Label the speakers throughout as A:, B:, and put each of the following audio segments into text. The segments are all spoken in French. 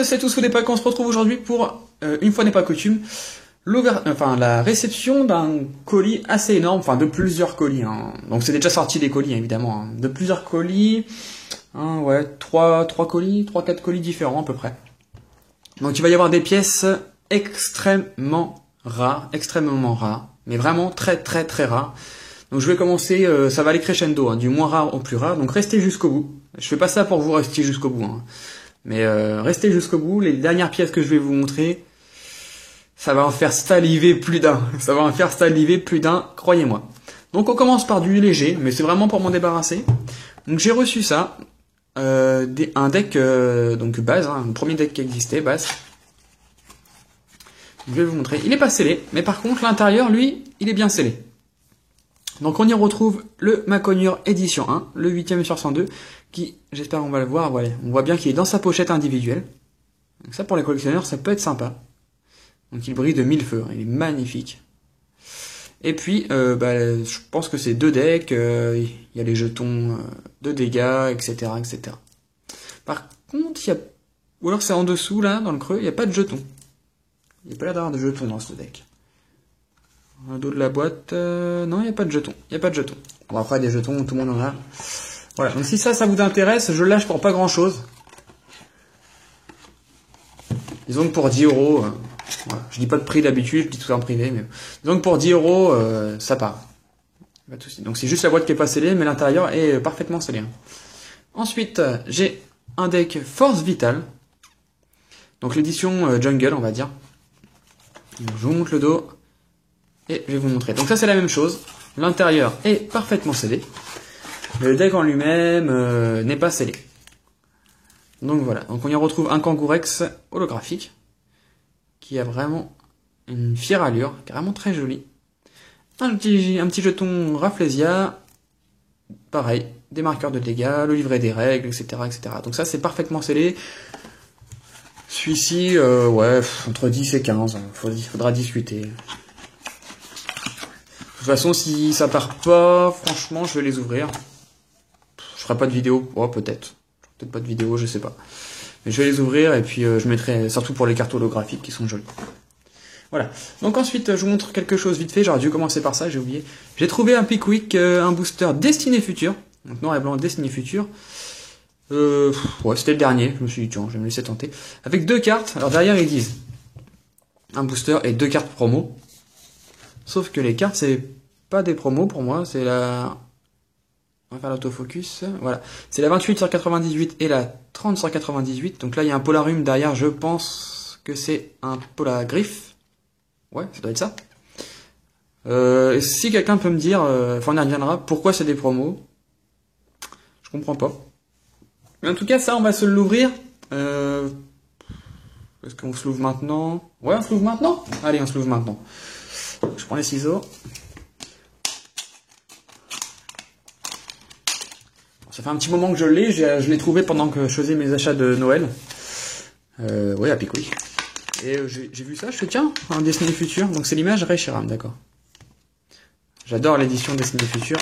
A: c'est tout sous des packs. On se retrouve aujourd'hui pour, une fois n'est pas coutume, la réception d'un colis assez énorme, enfin de plusieurs colis. Hein. Donc c'est déjà sorti des colis, hein, évidemment. Hein. De plusieurs colis, hein, ouais, 3-4 colis différents à peu près. Donc il va y avoir des pièces extrêmement rares, mais vraiment très rares. Donc je vais commencer, ça va aller crescendo, hein, du moins rare au plus rare, donc restez jusqu'au bout. Je fais pas ça pour vous rester jusqu'au bout, hein. Mais restez jusqu'au bout, les dernières pièces que je vais vous montrer, ça va en faire saliver plus d'un, croyez-moi. Donc on commence par du léger, mais c'est vraiment pour m'en débarrasser. Donc j'ai reçu ça, un deck donc base, hein, le premier deck qui existait, base. Je vais vous montrer, il est pas scellé, mais par contre l'intérieur, lui, il est bien scellé. Donc on y retrouve le Maconure édition 1, le 8ème sur 102, qui, j'espère qu'on va le voir, voilà, on voit bien qu'il est dans sa pochette individuelle. Donc ça pour les collectionneurs, ça peut être sympa. Donc il brille de mille feux, il est magnifique. Et puis, je pense que c'est 2 decks, il y a les jetons de dégâts, etc., etc. Par contre, ou alors c'est en dessous, là, dans le creux, il n'y a pas de jetons. Il n'y a pas l'air d'avoir de jetons dans ce deck. Dans le dos de la boîte, non, il n'y a pas de jetons. Bon, après, des jetons, tout le monde en a. Voilà, donc si ça vous intéresse, je le lâche pour pas grand chose. Disons que pour 10 euros, voilà. Je dis pas de prix d'habitude, je dis tout ça en privé, mais disons que pour 10 euros, ça part. Pas de souci. Donc c'est juste la boîte qui est pas scellée, mais l'intérieur est parfaitement scellé. Ensuite, j'ai un deck Force Vitale. Donc l'édition Jungle, on va dire. Donc, je vous montre le dos. Et je vais vous montrer. Donc ça c'est la même chose. L'intérieur est parfaitement scellé. Le deck en lui-même n'est pas scellé. Donc voilà. Donc on y retrouve un Kangourex holographique. Qui a vraiment une fière allure. Qui est vraiment très joli. Un petit jeton Rafflesia. Pareil. Des marqueurs de dégâts. Le livret des règles, etc. etc. Donc ça c'est parfaitement scellé. Celui-ci, ouais, entre 10 et 15. Il faudra discuter. De toute façon, si ça part pas, franchement, je vais les ouvrir. Je ferai pas de vidéo, oh, peut-être pas de vidéo, je sais pas. Mais je vais les ouvrir et puis je mettrai, surtout pour les cartes holographiques qui sont jolies. Voilà. Donc ensuite, je vous montre quelque chose vite fait. J'aurais dû commencer par ça, j'ai oublié. J'ai trouvé un Pickwick, un booster Destinée Future. Donc noir et blanc Destinée Future. Ouais, c'était le dernier. Je me suis dit, tiens, je vais me laisser tenter. Avec 2 cartes. Alors derrière, ils disent un booster et 2 cartes promo. Sauf que les cartes, c'est pas des promos pour moi, c'est la... On va faire l'autofocus, voilà. C'est la 28 sur 98 et la 30 sur 98. Donc là, il y a un Polarium derrière, je pense que c'est un Polagriffe. Ouais, ça doit être ça. Si quelqu'un peut me dire, enfin on y reviendra, pourquoi c'est des promos, je comprends pas. Mais en tout cas, ça, on va se l'ouvrir. Est-ce qu'on se l'ouvre maintenant? Ouais, on se l'ouvre maintenant? Allez, on se l'ouvre maintenant. Je prends les ciseaux. Ça fait un petit moment que je l'ai, je l'ai trouvé pendant que je faisais mes achats de Noël. Ouais, à Pickwick. Et j'ai vu ça, je fais tiens, un Destinée Future. Donc c'est l'image Reshiram, d'accord. J'adore l'édition Destinée Future.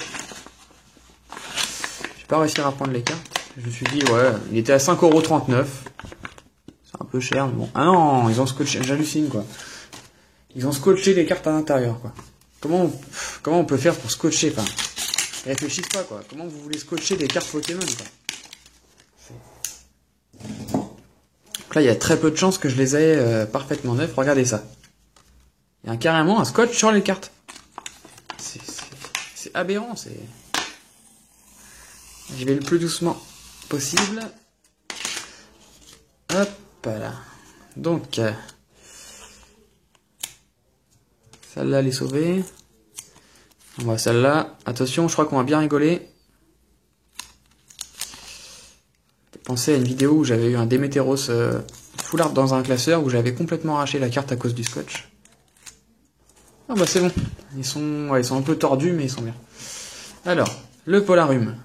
A: J'ai pas réussi à reprendre les cartes. Je me suis dit, ouais, il était à 5,39 €. C'est un peu cher, mais bon. Ah non, ils ont scotché, j'hallucine quoi. Ils ont scotché les cartes à l'intérieur, quoi. Comment on peut faire pour scotcher, enfin, ils réfléchissent pas, quoi. Comment vous voulez scotcher des cartes Pokémon, quoi. Donc là, il y a très peu de chances que je les ai parfaitement neuves. Regardez ça. Il y a carrément un scotch sur les cartes. C'est aberrant, c'est... J'y vais le plus doucement possible. Hop là. Donc... celle-là, elle est sauvée. On va celle-là. Attention, je crois qu'on va bien rigoler. Pensez à une vidéo où j'avais eu un Démétéros full art dans un classeur où j'avais complètement arraché la carte à cause du scotch. Ah bah c'est bon. Ils sont un peu tordus, mais ils sont bien. Alors, le Polarium.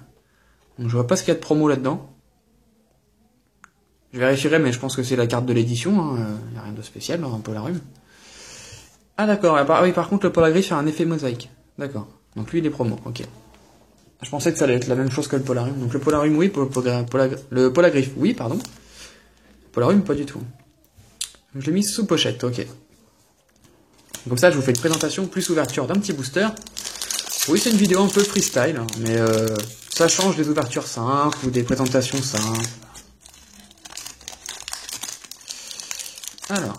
A: Donc, je vois pas ce qu'il y a de promo là-dedans. Je vérifierai, mais je pense que c'est la carte de l'édition. Hein. Il n'y a rien de spécial dans un Polarium. Ah d'accord, oui, par contre le Polagriffe a un effet mosaïque. D'accord. Donc lui il est promo, ok. Je pensais que ça allait être la même chose que le Polarium. Donc le Polarium oui, le Polagriffe oui, pardon. Polarum, pas du tout. Je l'ai mis sous pochette, ok. Comme ça, je vous fais une présentation plus ouverture d'un petit booster. Oui, c'est une vidéo un peu freestyle, hein, mais ça change des ouvertures simples ou des présentations simples. Alors,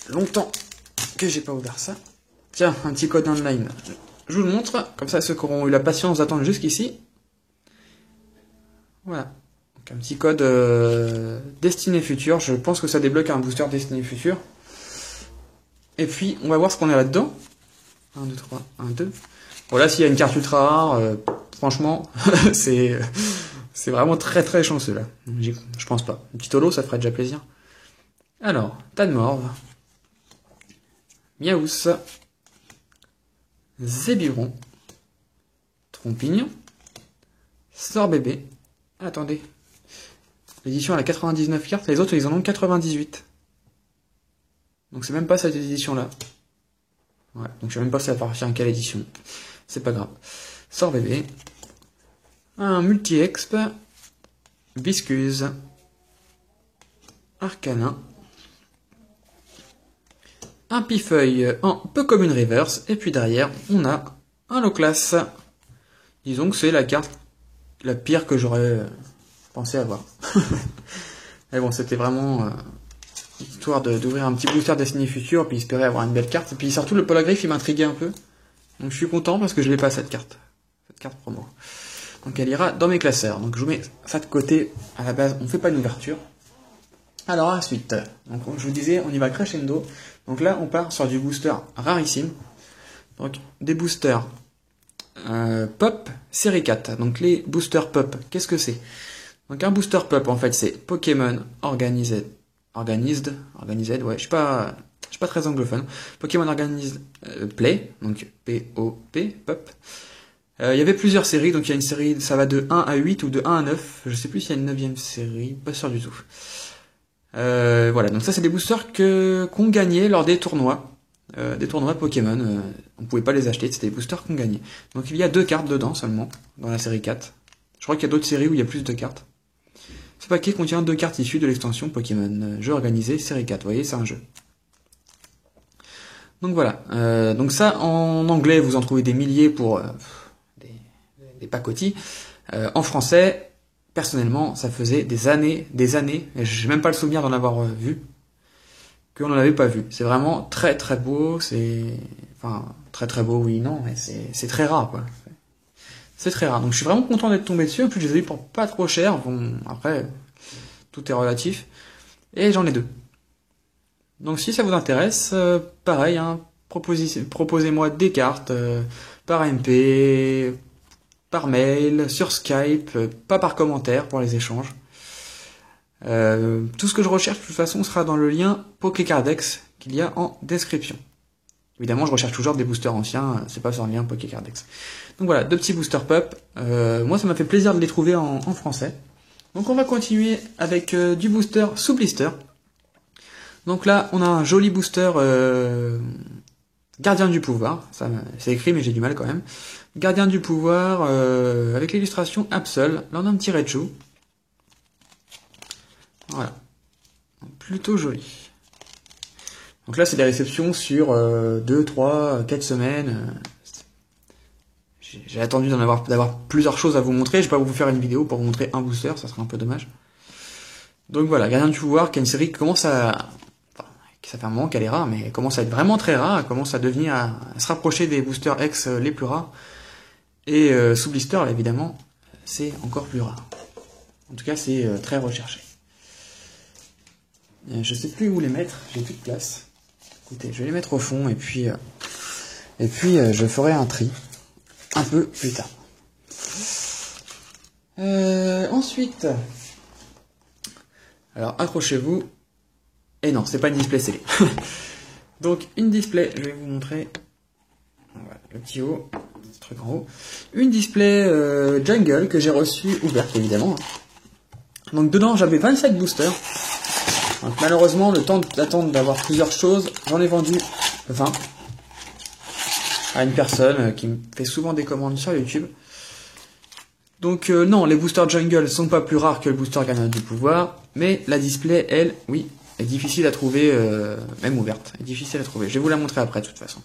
A: longtemps que j'ai pas ouvert ça. Tiens, un petit code online. Je vous le montre, comme ça ceux qui auront eu la patience d'attendre jusqu'ici. Voilà. Donc un petit code Destiné Future. Je pense que ça débloque un booster Destiné Future. Et puis, on va voir ce qu'on a là-dedans. 1, 2, 3, 1, 2. Voilà, s'il y a une carte ultra rare, franchement, c'est vraiment très très chanceux là. Je pense pas. Un petit holo, ça ferait déjà plaisir. Alors, Tadmorve, Miaous, Zébiron, Trompignon, Sorbébé. Attendez. L'édition elle a 99 cartes, les autres ils en ont 98. Donc c'est même pas cette édition là. Ouais, donc je sais même pas si ça appartient à quelle édition. C'est pas grave. Sorbébé. Un multi-exp. Biscuse. Arcanin. Un pifeuille en peu commune reverse. Et puis derrière, on a un low class. Disons que c'est la carte la pire que j'aurais pensé avoir. Mais bon, c'était vraiment histoire d'ouvrir un petit booster Destiny Future, puis espérer avoir une belle carte. Et puis surtout, le Polagriff, il m'intriguait un peu. Donc je suis content parce que je l'ai pas cette carte promo. Donc elle ira dans mes classeurs. Donc je vous mets ça de côté. À la base, on fait pas une ouverture. Alors ensuite, donc je vous disais, on y va crescendo. Donc là, on part sur du booster rarissime. Donc des boosters pop série 4. Donc les boosters pop, qu'est-ce que c'est? Donc un booster pop, en fait, c'est Pokémon Organized, ouais, je suis pas très anglophone. Pokémon Organized Play, donc P-O-P, pop. Il y avait plusieurs séries, donc il y a une série, ça va de 1 à 8 ou de 1 à 9. Je sais plus s'il y a une 9e série, pas sûr du tout. Voilà, donc ça c'est des boosters qu'on gagnait lors des tournois Pokémon. On pouvait pas les acheter, c'était des boosters qu'on gagnait. Donc il y a 2 cartes dedans seulement, dans la série 4. Je crois qu'il y a d'autres séries où il y a plus de cartes. Ce paquet contient 2 cartes issues de l'extension Pokémon. Jeu organisé, série 4, vous voyez, c'est un jeu. Donc voilà, donc ça en anglais vous en trouvez des milliers pour des pacotis. En français, personnellement, ça faisait des années, et j'ai même pas le souvenir d'en avoir vu, qu'on n'en avait pas vu. C'est vraiment très très beau, enfin très très beau, oui, non, mais c'est très rare quoi. C'est très rare, donc je suis vraiment content d'être tombé dessus. En plus, je les ai eu pour pas trop cher. Bon, après, tout est relatif. Et j'en ai 2. Donc si ça vous intéresse, pareil, hein, proposez-moi des cartes par MP, par mail, sur Skype, pas par commentaire pour les échanges. Tout ce que je recherche de toute façon sera dans le lien Pokécardex qu'il y a en description. Évidemment, je recherche toujours des boosters anciens, c'est pas sur le lien Pokécardex. Donc voilà, 2 petits boosters pop. Moi, ça m'a fait plaisir de les trouver en français. Donc on va continuer avec du booster sous blister. Donc là, on a un joli booster Gardien du pouvoir. C'est écrit, mais j'ai du mal quand même. Gardien du pouvoir avec l'illustration Absol. Là, on a un petit Raichu. Voilà. Plutôt joli. Donc là, c'est des réceptions sur 2, 3, 4 semaines. J'ai attendu d'avoir plusieurs choses à vous montrer. Je vais pas vous faire une vidéo pour vous montrer un booster, ça serait un peu dommage. Donc voilà, Gardien du pouvoir, qui est une série qui commence à... Enfin, ça fait un moment qu'elle est rare, mais elle commence à être vraiment très rare. Elle commence à devenir... à se rapprocher des boosters X les plus rares. Et sous blister, là, évidemment, c'est encore plus rare. En tout cas, c'est très recherché. Je sais plus où les mettre, j'ai plus de place. Écoutez, je vais les mettre au fond et puis je ferai un tri un peu plus tard. Ensuite, alors accrochez-vous. Et non, c'est pas une display scellée. Donc une display, je vais vous montrer. Voilà, le petit haut, ce truc en haut. Une display Jungle que j'ai reçue ouverte évidemment. Donc dedans j'avais 27 boosters. Donc, malheureusement, le temps d'attendre d'avoir plusieurs choses, j'en ai vendu 20 à une personne qui me fait souvent des commandes sur YouTube. Donc non, les boosters jungle sont pas plus rares que le booster gardien du pouvoir, mais la display, elle, oui, est difficile à trouver, même ouverte, est difficile à trouver. Je vais vous la montrer après de toute façon.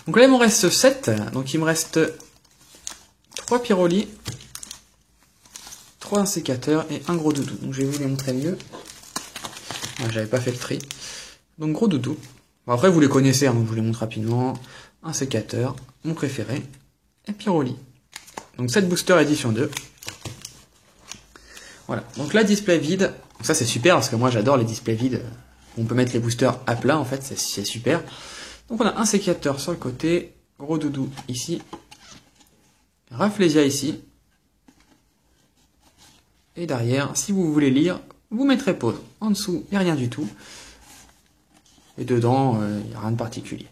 A: Donc là il m'en reste 7, donc il me reste 3 Pyroli, 3 sécateurs et un gros doudou. Donc je vais vous les montrer mieux. J'avais pas fait le tri. Donc gros doudou. Bon, après vous les connaissez, hein, donc je vous les montre rapidement. Un sécateur, mon préféré, et Pyroli. Donc 7 boosters édition 2. Voilà, donc la display vide, donc ça c'est super parce que moi j'adore les displays vides. On peut mettre les boosters à plat en fait, c'est super. Donc on a un sécateur sur le côté, gros doudou ici, Rafflesia ici. Et derrière, si vous voulez lire, vous mettrez pause. En dessous, il n'y a rien du tout. Et dedans, il n'y a rien de particulier.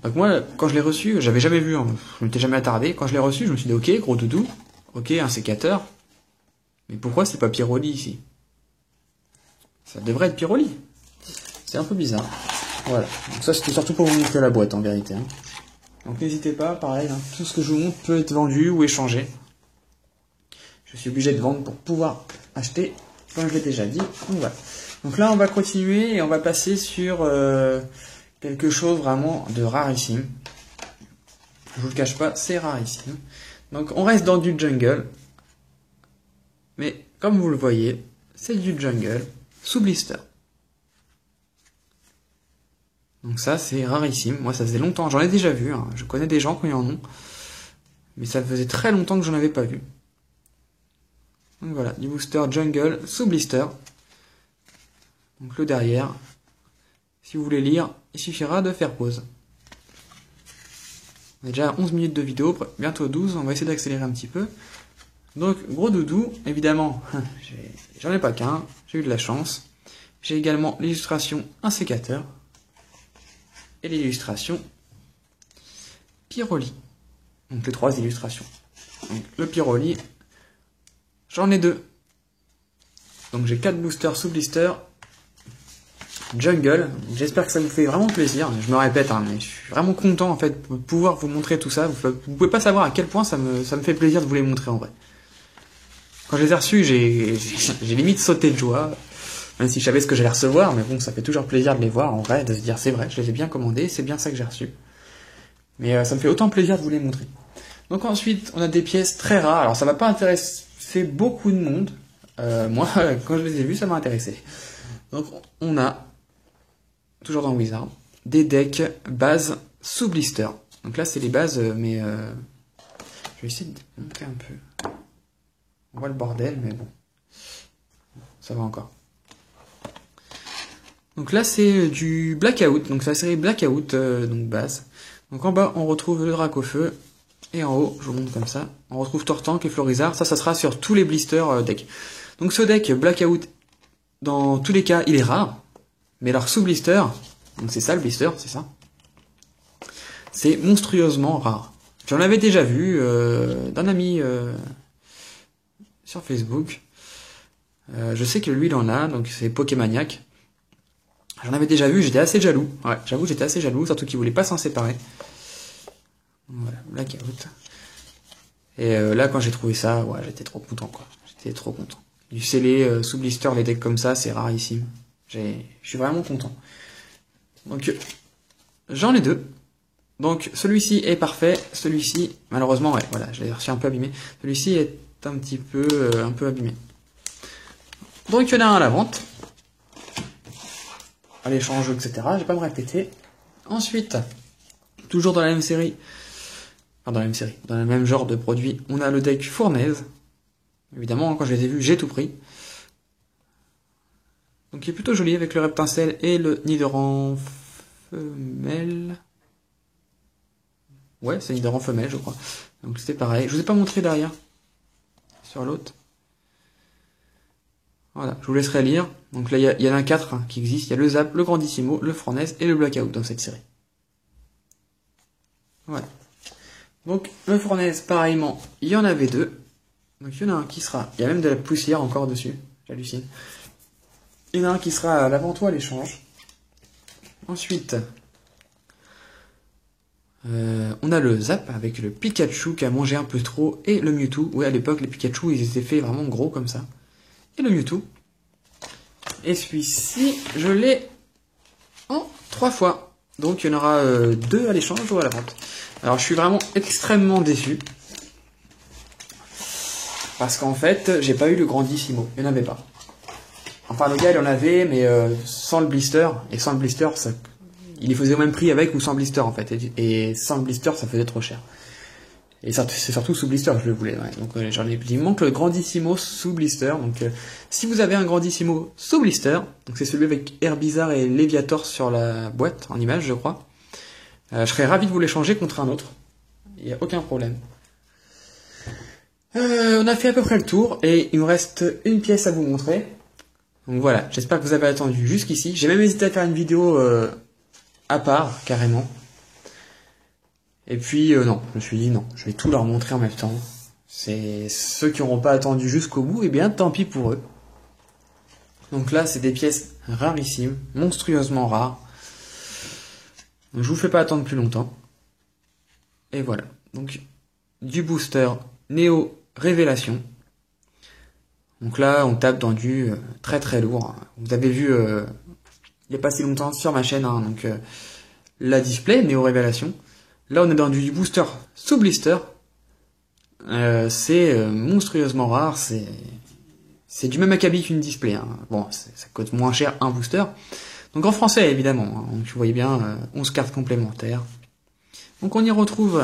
A: Donc moi, quand je l'ai reçu, j'avais jamais vu, hein, je ne m'étais jamais attardé. Quand je l'ai reçu, je me suis dit, ok, gros doudou, ok, un sécateur. Mais pourquoi c'est pas Pyroli ici? Ça devrait être Pyroli. C'est un peu bizarre. Voilà. Donc ça, c'était surtout pour vous montrer la boîte, en vérité. Hein. Donc n'hésitez pas, pareil, hein, tout ce que je vous montre peut être vendu ou échangé. Je suis obligé de vendre pour pouvoir acheter, comme je l'ai déjà dit. Donc voilà. Donc là, on va continuer et on va passer sur quelque chose vraiment de rarissime. Je vous le cache pas, c'est rarissime. Donc on reste dans du jungle. Mais comme vous le voyez, c'est du jungle sous blister. Donc ça, c'est rarissime. Moi, ça faisait longtemps. J'en ai déjà vu. Hein. Je connais des gens qui en ont. Mais ça faisait très longtemps que j'en avais pas vu. Donc voilà, du booster jungle sous blister. Donc le derrière. Si vous voulez lire, il suffira de faire pause. On est déjà à 11 minutes de vidéo, bientôt 12. On va essayer d'accélérer un petit peu. Donc, gros doudou, évidemment, j'en ai pas qu'un. J'ai eu de la chance. J'ai également l'illustration un sécateur. Et l'illustration Pyroli. Donc les 3 illustrations. Donc le Pyroli, j'en ai 2. Donc j'ai 4 boosters sous blister. Jungle. J'espère que ça vous fait vraiment plaisir. Je me répète, hein, mais je suis vraiment content en fait de pouvoir vous montrer tout ça. Vous pouvez pas savoir à quel point ça me fait plaisir de vous les montrer en vrai. Quand je les ai reçus, j'ai limite sauté de joie. Même si je savais ce que j'allais recevoir, mais bon, ça fait toujours plaisir de les voir en vrai, de se dire c'est vrai, je les ai bien commandés, c'est bien ça que j'ai reçu. Mais ça me fait autant plaisir de vous les montrer. Donc ensuite, on a des pièces très rares. Alors ça va pas intéresser beaucoup de monde. Moi, quand je les ai vus, ça m'a intéressé. Donc on a, toujours dans Wizard, des decks bases sous blister. Donc là, c'est les bases, mais je vais essayer de monter un peu. On voit le bordel, mais bon, ça va encore. Donc là, c'est du Blackout, donc c'est la série Blackout, donc base. Donc en bas, on retrouve le Dracofeu, et en haut, je vous montre comme ça, on retrouve Tortank et Florizard. Ça sera sur tous les blisters deck. Donc ce deck Blackout, dans tous les cas, il est rare, mais alors sous blister, donc c'est ça le blister, c'est ça, c'est monstrueusement rare. J'en avais déjà vu d'un ami sur Facebook. Je sais que lui, il en a, donc c'est Pokémaniac. J'en avais déjà vu, j'étais assez jaloux. Ouais, j'avoue, j'étais assez jaloux, surtout qu'il voulait pas s'en séparer. Voilà, Blackout. Et là, quand j'ai trouvé ça, ouais, j'étais trop content, quoi. J'étais trop content. Du scellé sous blister, les decks comme ça, c'est rarissime. Je suis vraiment content. Donc, j'en ai 2. Donc, celui-ci est parfait. Celui-ci, malheureusement, ouais, voilà, je l'ai reçu un peu abîmé. Celui-ci est un petit peu, abîmé. Donc, il y en a un à la vente. À l'échange, etc. Je vais pas me répéter. Ensuite, toujours dans la même série, enfin dans la même série, dans le même genre de produit, on a le deck Fournaise. Évidemment, quand je les ai vus, j'ai tout pris. Donc il est plutôt joli avec le Reptincelle et le Nidoran femelle. Ouais, c'est Nidoran femelle, je crois. Donc c'était pareil. Je vous ai pas montré derrière. Sur l'autre. Voilà, je vous laisserai lire. Donc là, il y en a 4 qui existent. Il y a le Zap, le Grandissimo, le Fournaise et le Blackout dans cette série. Voilà. Donc le Fournaise, pareillement, il y en avait 2. Donc il y en a un qui sera... Il y a même de la poussière encore dessus. J'hallucine. Il y en a un qui sera à l'avant ou à l'échange. Ensuite, On a le Zap avec le Pikachu qui a mangé un peu trop et le Mewtwo. Ouais, à l'époque, les Pikachu, ils étaient faits vraiment gros comme ça. Et le Mewtwo. Et celui-ci, je l'ai en 3 fois. Donc, il y en aura 2 à l'échange ou à la vente. Alors, je suis vraiment extrêmement déçu. Parce qu'en fait, j'ai pas eu le Grandissimo. Il n'y en avait pas. Enfin, le gars, il en avait, mais sans le blister. Et sans le blister, ça... il les faisait au même prix avec ou sans blister, en fait. Et sans le blister, ça faisait trop cher. Et c'est surtout sous blister que je le voulais. Ouais. Donc, il me manque le Grandissimo sous blister. Donc, si vous avez un Grandissimo sous blister, donc c'est celui avec Herbizarre et Léviator sur la boîte, en image, je crois. Je serais ravi de vous l'échanger contre un autre. Il n'y a aucun problème. On a fait à peu près le tour et il me reste une pièce à vous montrer. Donc voilà, j'espère que vous avez attendu jusqu'ici. J'ai même hésité à faire une vidéo à part, carrément. Et puis non, je me suis dit non, je vais tout leur montrer en même temps. C'est ceux qui n'auront pas attendu jusqu'au bout, et bien tant pis pour eux. Donc là, c'est des pièces rarissimes, monstrueusement rares. Donc je vous fais pas attendre plus longtemps. Et voilà, donc du booster Néo Révélation. Donc là, on tape dans du très très lourd. Vous avez vu, il n'y a pas si longtemps sur ma chaîne, hein, donc la display Néo Révélation. Là, on est dans du booster sous blister. C'est monstrueusement rare. C'est du même acabit qu'une display. Hein. Bon, ça coûte moins cher un booster. Donc en français, évidemment. Hein. Donc, vous voyez bien, 11 cartes complémentaires. Donc on y retrouve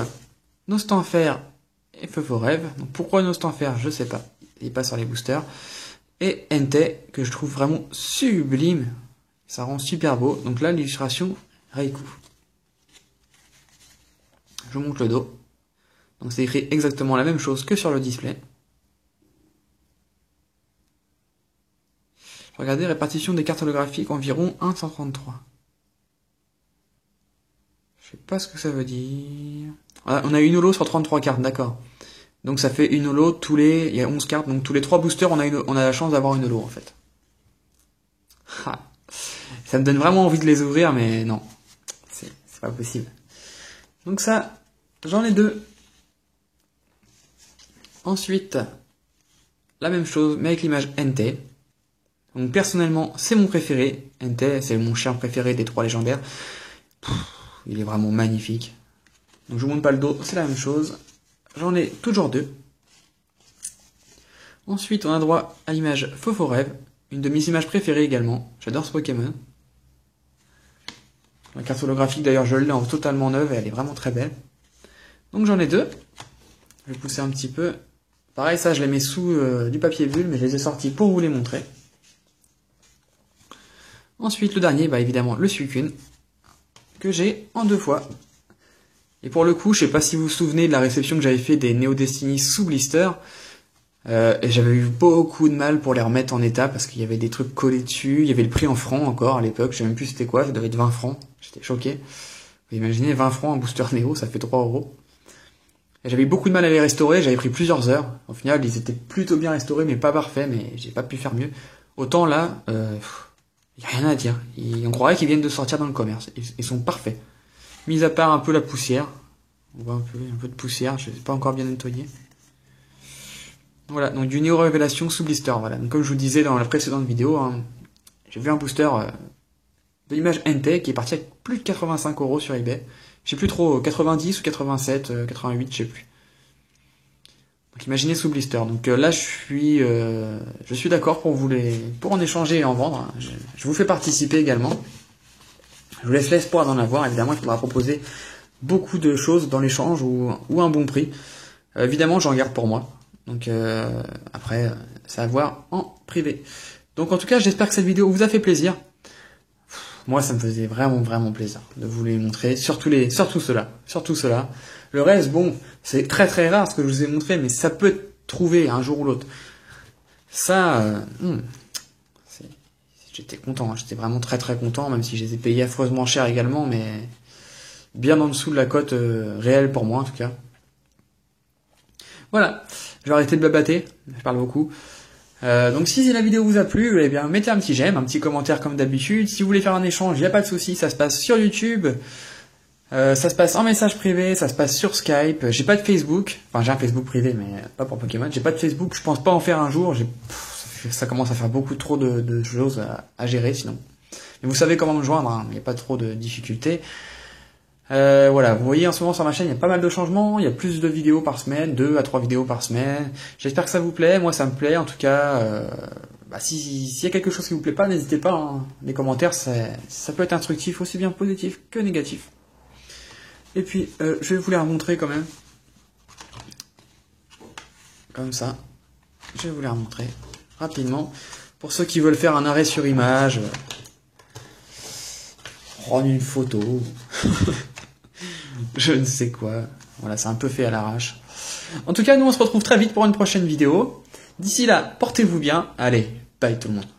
A: Nostanfer et Feu Faux Rêve. Donc pourquoi Nostanfer, je sais pas. Il n'est pas sur les boosters. Et Entei, que je trouve vraiment sublime. Ça rend super beau. Donc là, l'illustration Raikou. Je vous montre le dos. Donc c'est écrit exactement la même chose que sur le display. Regardez, répartition des cartes holographiques, environ 133. Je sais pas ce que ça veut dire. Ah, on a une holo sur 33 cartes, d'accord. Donc ça fait une holo tous les... Il y a 11 cartes, donc tous les 3 boosters, on a la chance d'avoir une holo, en fait. Ah. Ça me donne vraiment envie de les ouvrir, mais non. C'est pas possible. Donc ça, j'en ai 2. Ensuite, la même chose, mais avec l'image Entei. Donc personnellement, c'est mon préféré. Entei, c'est mon chien préféré des 3 légendaires. Il est vraiment magnifique. Donc je vous montre pas le dos, c'est la même chose. J'en ai toujours 2. Ensuite, on a droit à l'image Feu Faux Rêve, une de mes images préférées également. J'adore ce Pokémon. La carte holographique d'ailleurs, je l'ai en totalement neuve et elle est vraiment très belle. Donc j'en ai 2. Je vais pousser un petit peu. Pareil, ça je les mets sous du papier bulle, mais je les ai sortis pour vous les montrer. Ensuite, le dernier, bah évidemment, le Suicune, que j'ai en 2 fois. Et pour le coup, je sais pas si vous vous souvenez de la réception que j'avais fait des Neo Destiny sous blister. Et j'avais eu beaucoup de mal pour les remettre en état parce qu'il y avait des trucs collés dessus. Il y avait le prix en francs encore à l'époque. Je sais même plus c'était quoi. Ça devait être 20 francs. J'étais choqué. Vous imaginez 20 francs un booster Neo, ça fait 3 €. Et j'avais beaucoup de mal à les restaurer. J'avais pris plusieurs heures. Au final, ils étaient plutôt bien restaurés, mais pas parfaits. Mais j'ai pas pu faire mieux. Autant là, y a rien à dire. On croirait qu'ils viennent de sortir dans le commerce. Ils sont parfaits. Mis à part un peu la poussière. On voit un peu de poussière. Je ne sais pas encore bien nettoyé. Voilà, donc du Néo Révélation sous blister. Voilà. Donc, comme je vous disais dans la précédente vidéo, hein, j'ai vu un booster de l'image Entei qui est parti avec plus de 85 € sur eBay. Je sais plus trop, 90 ou 87, 88, je sais plus. Donc imaginez sous blister. Donc là, je suis d'accord pour en échanger et en vendre. Je vous fais participer également. Je vous laisse l'espoir d'en avoir. Évidemment, il faudra proposer beaucoup de choses dans l'échange ou un bon prix. Évidemment, j'en garde pour moi. Donc après, c'est à voir en privé. Donc en tout cas, j'espère que cette vidéo vous a fait plaisir. Moi, ça me faisait vraiment, vraiment plaisir de vous les montrer. Surtout ceux-là. Le reste, bon, c'est très, très rare ce que je vous ai montré, mais ça peut être trouvé un jour ou l'autre. Ça, j'étais content. J'étais vraiment très, très content, même si je les ai payés affreusement cher également, mais bien en dessous de la cote réelle pour moi, en tout cas. Voilà, je vais arrêter de blablater, je parle beaucoup. Donc si la vidéo vous a plu, eh bien mettez un petit j'aime, un petit commentaire comme d'habitude. Si vous voulez faire un échange, il n'y a pas de souci, ça se passe sur YouTube. Ça se passe en message privé, ça se passe sur Skype. J'ai pas de Facebook, enfin j'ai un Facebook privé, mais pas pour Pokémon. J'ai pas de Facebook, je pense pas en faire un jour. Ça commence à faire beaucoup trop de choses à gérer sinon. Mais vous savez comment me joindre, hein. Il n'y a pas trop de difficultés. Voilà, vous voyez en ce moment sur ma chaîne, il y a pas mal de changements, il y a plus de vidéos par semaine, 2 à 3 vidéos par semaine. J'espère que ça vous plaît, moi ça me plaît en tout cas. S'il y a quelque chose qui vous plaît pas, n'hésitez pas, hein. Les commentaires, ça peut être instructif, aussi bien positif que négatif. Et puis, je vais vous les remontrer quand même. Comme ça. Je vais vous les remontrer rapidement. Pour ceux qui veulent faire un arrêt sur image, prendre une photo, je ne sais quoi. Voilà, c'est un peu fait à l'arrache. En tout cas, nous on se retrouve très vite pour une prochaine vidéo. D'ici là, portez-vous bien. Allez, bye tout le monde.